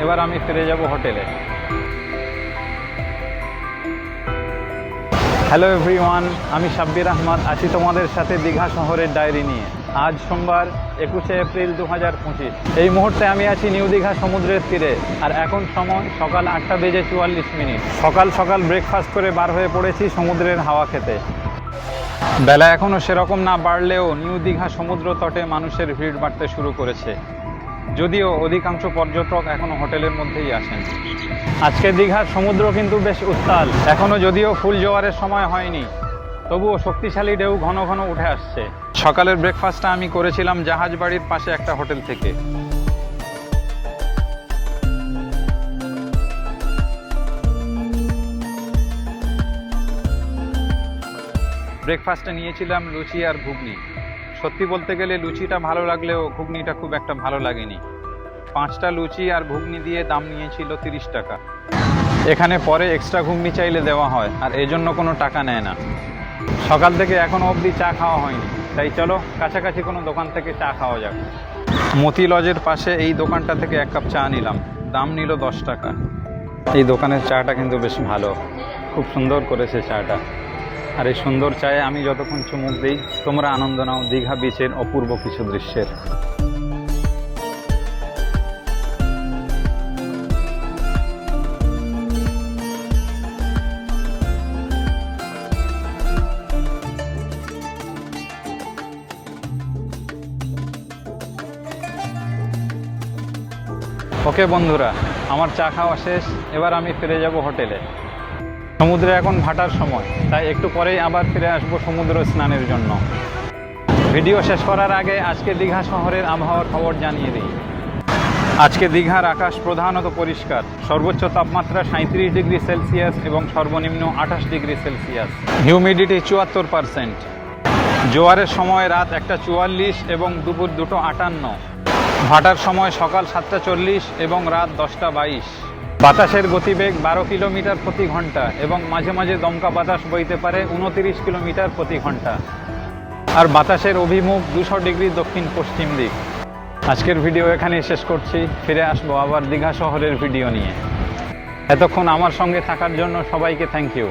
এবার আমি ফিরে যাব হোটেলে। হ্যালো এভরিওয়ান, আমি সাব্বির আহমদ আছি তোমাদের সাথে দীঘা শহরের ডায়েরি নিয়ে। আজ সোমবার 21শে এপ্রিল 2025। এই মুহূর্তে আমি আছি নিউ দীঘা সমুদ্রের তীরে, আর এখন সময় সকাল 8:44। সকাল সকাল ব্রেকফাস্ট করে বার হয়ে পড়েছি সমুদ্রের হাওয়া খেতে। বেলা এখনও সেরকম না বাড়লেও নিউ দীঘা সমুদ্র তটে মানুষের ভিড় বাড়তে শুরু করেছে, যদিও অধিকাংশ পর্যটক এখনও হোটেলের মধ্যেই আসেন। আজকে দীঘার সমুদ্র কিন্তু বেশ উত্তাল। এখনও যদিও ফুল জোয়ারের সময় হয়নি, তবুও শক্তিশালী ঢেউ ঘন ঘন উঠে আসছে। সকালের ব্রেকফাস্টটা আমি করেছিলাম জাহাজ বাড়ির পাশে একটা হোটেল থেকে। ব্রেকফাস্টে নিয়েছিলাম লুচি আর ঘুগনি। সত্যি বলতে গেলে লুচিটা ভালো লাগলেও ঘুগনিটা খুব একটা ভালো লাগেনি। 5টা লুচি আর ঘুগনি দিয়ে দাম নিয়েছিল 30 টাকা। এখানে পরে এক্সট্রা ঘুগনি চাইলে দেওয়া হয়, আর এজন্য কোনো টাকা নেয় না। সকাল থেকে এখনও অবধি চা খাওয়া হয়নি, তাই চলো কাছাকাছি কোনো দোকান থেকে চা খাওয়া যাক। মতি লজের পাশে এই দোকানটা থেকে 1 কাপ চা নিলাম, দাম নিল 10 টাকা। এই দোকানের চাটা কিন্তু বেশ ভালো, খুব সুন্দর করেছে চাটা। আর এই সুন্দর চায়ে আমি যতক্ষণ চুমুক দিই, তোমরা আনন্দ নাও দীঘা বিচের অপূর্ব কিছু দৃশ্যের। ওকে বন্ধুরা, আমার চা খাওয়া শেষ। এবার আমি ফিরে যাব হোটেলে। সমুদ্রে এখন ভাটার সময়, তাই একটু পরেই আবার ফিরে আসবো সমুদ্র স্নানের জন্য। ভিডিও শেষ করার আগে আজকে দীঘা শহরের আবহাওয়ার খবর জানিয়ে দিই। আজকে দীঘার আকাশ প্রধানত পরিষ্কার। সর্বোচ্চ তাপমাত্রা 37 ডিগ্রি সেলসিয়াস এবং সর্বনিম্ন 28 ডিগ্রি সেলসিয়াস। হিউমিডিটি 74%। জোয়ারের সময় রাত 1:44 এবং দুপুর 2:58। ভাটার সময় সকাল 7:40 এবং রাত 10:22। বাতাসের গতিবেগ 12 কিলোমিটার প্রতি ঘন্টা এবং মাঝে মাঝে দমকা বাতাস বইতে পারে 29 কিলোমিটার প্রতি ঘন্টা। আর বাতাসের অভিমুখ 200 ডিগ্রি দক্ষিণ পশ্চিম দিক। আজকের ভিডিও এখানেই শেষ করছি। ফিরে আসবো আবার দীঘা শহরের ভিডিও নিয়ে। এতক্ষণ আমার সঙ্গে থাকার জন্য সবাইকে থ্যাংক ইউ।